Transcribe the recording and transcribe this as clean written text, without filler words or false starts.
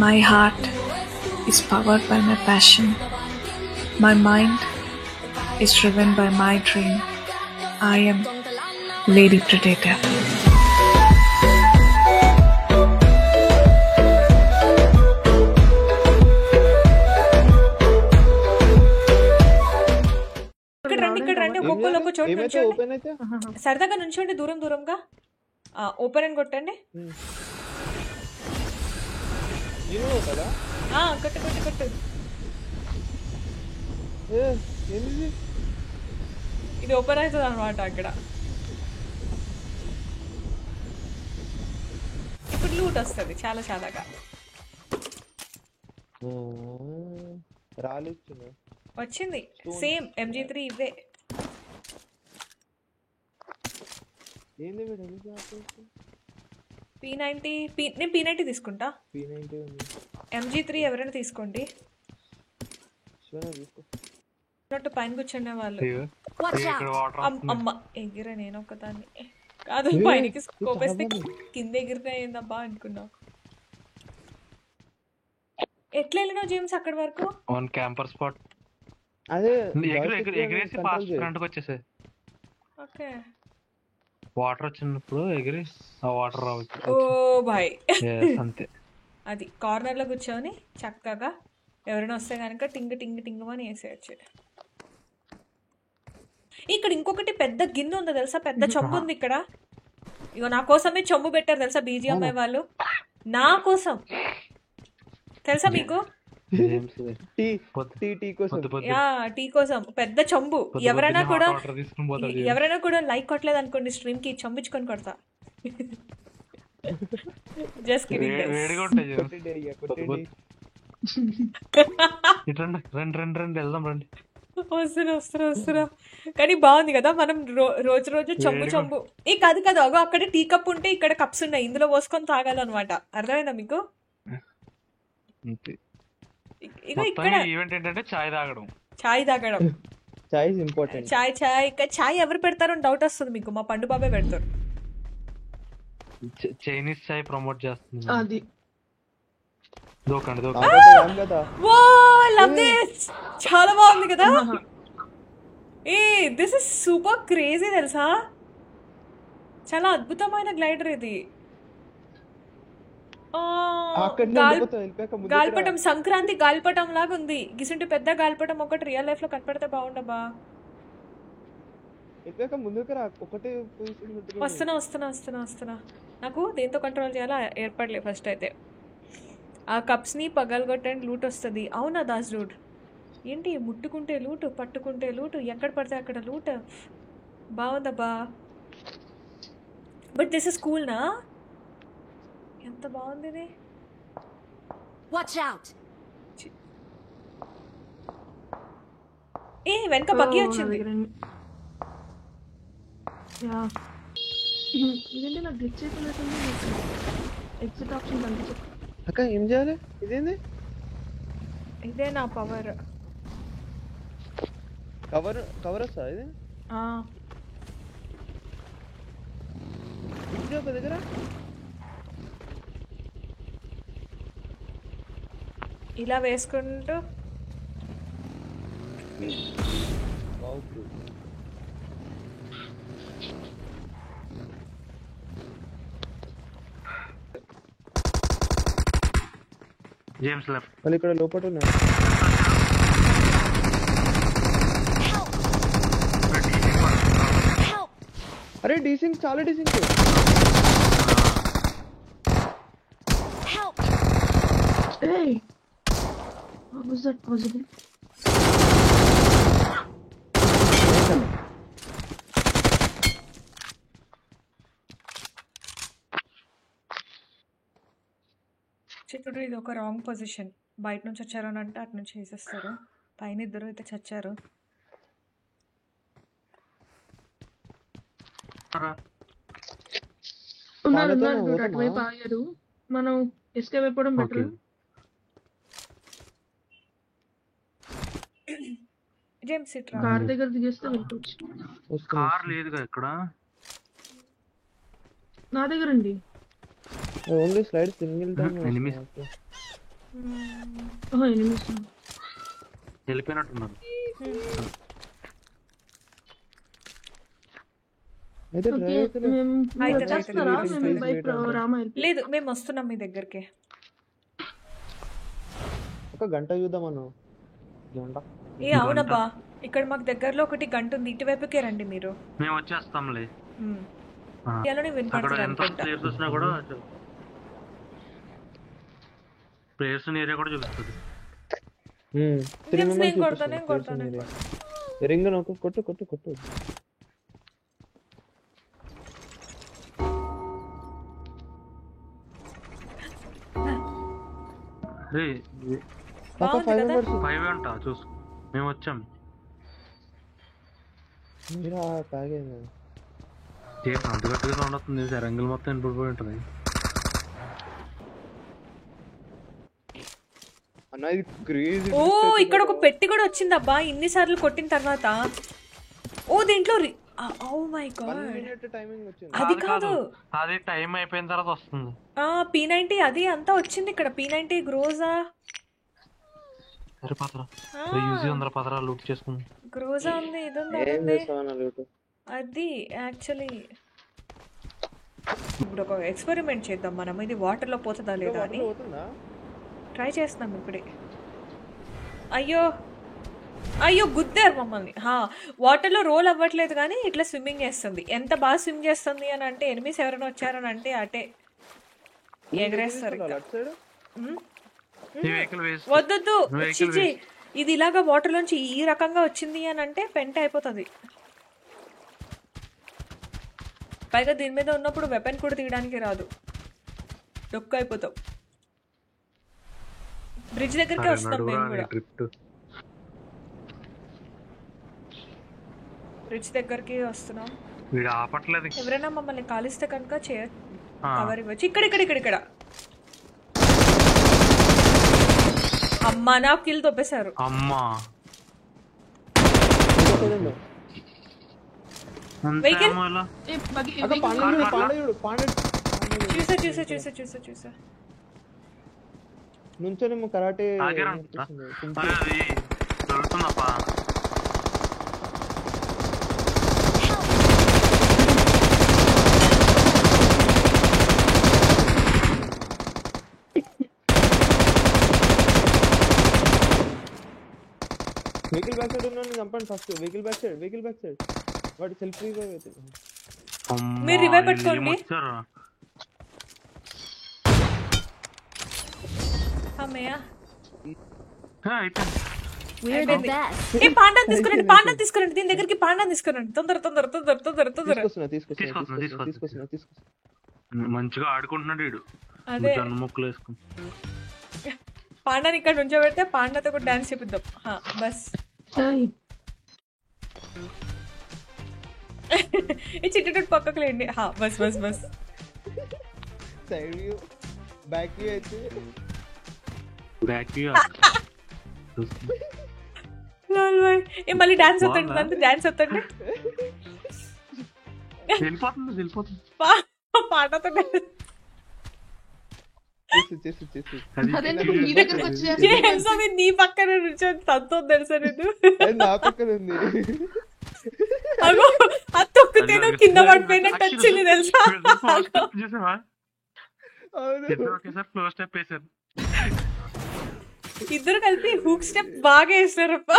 My heart is powered by my passion. My mind is driven by my dream. I am Lady Predator. ఇక్కడ రండి ఒక్కొక్క చోటు నుంచోండి. సరదాగా నుంచోండి, దూరంగా ఓపెన్ అని కొట్టండి. కొట్టు. ఇది ఓపెన్ అవుతుంది అనమాట. అక్కడ ఇప్పుడు లూట్ వస్తుంది చాలాగా. వచ్చింది సేమ్ MG3 ఇవే. P90 నేను P90 తీసుకుంటా. MG3 ఎవరైనా తీసుకోండి. పైన కూర్చునే వాళ్ళు. అమ్మ ఎగిరే నేను ఒకదాన్ని కాదు, పైనకి స్కోపేస్తే కింద ఎగిరితే ఏందబ్బా అనుకున్నా. ఎట్లా వెళ్ళినావు జేమ్స్ అక్కడి వరకు? క్యాంపర్ స్పాట్ ఎగిరేసి ఫాస్ట్ ఫ్రంట్కి వచ్చేసాయి. ఓకే, వాటర్ వచ్చినప్పుడు ఎగిరి ఆ వాటర్ రావచ్చు. ఓ బాయ్ అంతే. అది కార్నర్ లో కూర్చొని చక్కగా ఎవరైనా వస్తే కనుక టింగ్ అని వేసేయచ్చు. ఇక్కడ ఇంకొకటి పెద్ద గిన్నె ఉందో తెలుసా, పెద్ద చెంబు ఉంది ఇక్కడ. ఇగో నా కోసమే చెంబు పెట్టారు తెలుసా BGMI వాళ్ళు, నా కోసం. తెలుసా మీకు? టీ కోసం పెద్ద చెంబు. ఎవరైనా కూడా లైక్ కొట్టలేదు అనుకోండి స్ట్రీమ్ కి, చెంబుచ్చుకొని కొడతా. Just kidding. వస్తున్నా. కానీ బాగుంది కదా, మనం రోజు చెంబు. కాదు అగో అక్కడ టీ కప్ ఉంటే ఇక్కడ కప్స్ ఉన్నాయి, ఇందులో పోసుకొని తాగాలన్నమాట. అర్థమైందా మీకు? చాయ్ తాగడం చాయ్ ఎవరు పెడతారో డౌట్ వస్తుంది మీకు. మా పండు బాబాయ్ పెడతారు. చైనీస్ చాయ్ ప్రమోట్ చేస్తుంది అది. చాలా బాగుంది కదా. దిస్ ఇస్ సూపర్ క్రేజీ తెలుసా, చాలా అద్భుతమైన గ్లైడర్ ఇది. గాల్పటం, సంక్రాంతి గాల్పటం లాగా ఉంది. గిసుంటి పెద్ద గాల్పటం ఒకటి రియల్ లైఫ్ లో కనపడితే బాగుండబ్బా. వస్తున్నా. నాకు దేంతో కంట్రోల్ చేయాలో ఏర్పడలేదు ఫస్ట్ అయితే. ఆ కప్స్ ని పగలగొట్టండి, లూట్ వస్తుంది. అవునా దాస్ డూడ్? ఏంటి ముట్టుకుంటే లూటు, పట్టుకుంటే లూటు, ఎక్కడ పడితే అక్కడ లూట్. బాగుందబ్బా. బట్ దిస్ ఇస్ కూల్ నా? ఎంత బాగుంది ఇది. వెనక బగ్గి వచ్చింది. ఇదే నా పవర్. కవర్ వస్తా ఇది దగ్గర. ఇలా వేసుకుంటూ జేమ్స్ లెఫ్ట్. మళ్ళీ ఇక్కడ లోపల ఉన్నాయి. అరే డీసింగ్, చాలా డీసింగ్. What was that possible? చిట్టుడు ఇది ఒక రాంగ్ పొజిషన్. బయట నుంచి వచ్చారు అని అంటే అటు నుంచి వేసేస్తారు. పైన ఇద్దరు అయితే చచ్చారు. అటువైపు ఆగారు, మనం ఎస్కేప్ అయిపోవడం బెటర్. జేమ్స్ కార్ దగ్గర దిగేస్తే వెళ్ళిపోవచ్చు. కార్ లేదుగా ఇక్కడ. నా దగ్గర అండి. Only slide single time. ఓహో ఎనిమిస్ వెళ్ళిపోయినట్టున్నారు. అయితే ఓకే డ్రైవ్ అయితే మేము అయితే వచ్చేస్తారా అయితే మేము బైక్ రామా వెళ్ళి లేదు మేము వస్తున్నాం మీ దగ్గరికి. ఒక గంట చూద్దామన్నా. గంట ఏ అవునబ్బా, ఇక్కడ మాకు దగ్గరలో ఒకటి గంట ఉంది, ఇటువైపుకే రండి మీరు. మేము వచ్చేస్తాంలే. ఇలానే అక్కడ వినపడుతుంది ఎంత అనుకుంటా. ప్లేయర్స్ వచ్చినా కూడా ప్లేయర్స్ ఏరియా కూడా చూపిస్తుంది. 3 నేను మెంబర్స్ కొడతాను. రింగ్ నొక్కు, కొట్టు. బాగుంది 5 కదా? మెంబర్స్ 5 అంట చూసు. మేము వచ్చాం. మీరా తాగేది అంత గట్టిగా సౌండ్ వస్తుంది. రంగులు మొత్తం వినిపడిపోయి ఉంటుంది. అన్న ఇది క్రేజీ. ఓ ఇక్కడ ఒక పెట్టి కూడా వచ్చిందబ్బా ఇన్నిసార్లు కొట్టిన తర్వాత. ఓ దీంట్లో oh my 1 god, minute timing వచ్చింది. అది కాదు, అది టైం అయిపోయిన తర్వాత వస్తుంది. P90 అది అంతా వచ్చింది ఇక్కడ. P90 గ్రోజా సరే పదరా, యూజీ ఉందరా, పదరా లూట్ చేసుకుంది. గ్రోజా ఉంది, ఇది ఉంది, ఏం అది ఉంది. చేస్తావన్నా లూట్? అది యాక్చువల్లీ ఇప్పుడు ఒక ఎక్స్పెరిమెంట్ చేద్దాం మనం. ఇది వాటర్లో పోతుందా లేదా అని పోతుందా? ట్రై చేస్తున్నాం ఇప్పుడే. అయ్యో గుద్దారు మమ్మల్ని. వాటర్లో రోల్ అవ్వట్లేదు కానీ ఇట్లా స్విమ్మింగ్ చేస్తుంది. ఎంత బాగా స్విమ్ చేస్తుంది అని అంటే ఎనిమిస్ ఎవరైనా వచ్చారని అంటే అటే ఎగరేస్తారు ఇంకా. లెఫ్ట్ సైడ్ వద్దొద్దు చిచి, ఇది ఇలాగా వాటర్ లోంచి ఈ రకంగా వచ్చింది అని అంటే పెంట అయిపోతుంది. పైగా దీని మీద ఉన్నప్పుడు వెపన్ కూడా తీయడానికి రాదు, డొక్క అయిపోతాం. బ్రిడ్జ్ దగ్గరికి వస్తాం మేము కూడా. బ్రిడ్జ్ దగ్గరికి వస్తున్నాం. ఎవరైనా మమ్మల్ని కాలిస్తే కనుక కవర్ ఇవ్వచ్చు. ఇక్కడ అమ్మా నా కిల్ తొప్పేశారు. అమ్మా వెహికల్ చూసా నుంచోనేమో కరాటే దొరుకుతుందప్పా. వెహికల్ బ్యాక్ సైడ్ ఉన్నాను, చంపండి ఫస్ట్. వెహికల్ బ్యాక్ సైడ్ వాడు సెల్ఫ్ రివైవ్ అవుతుంది. మీరు రివైవ్ పెట్టుకోండి. అమ్మయ్య పాండా తీసుకురండి దీని దగ్గరికి. పాండా తీసుకురండి తొందర. తీసుకొస్తున్నా. మంచిగా ఆడుకుంటున్నాడు వీడు. అదే మొక్కలు వేసుకుని పాండాని ఇక్కడ నుంచో పెడితే పాండాతో కూడా డాన్స్ చేపిద్దాం. బస్ ఈ చిట్టు పక్కకు లేండి. Bus side view back view అయితే మళ్ళీ డాన్స్ వద్దండి. వెళ్ళిపోతుంది. పాటతో నీ పక్కన నుంచొని సంతోషం తెలుసా నేను. నా పక్కన ఉంది. అది తొక్కితేనో కింద పడిపోయినట్టు వచ్చింది తెలుసా. ఇద్దరు కలిపి హుక్ స్టెప్ బాగా వేస్తారప్ప.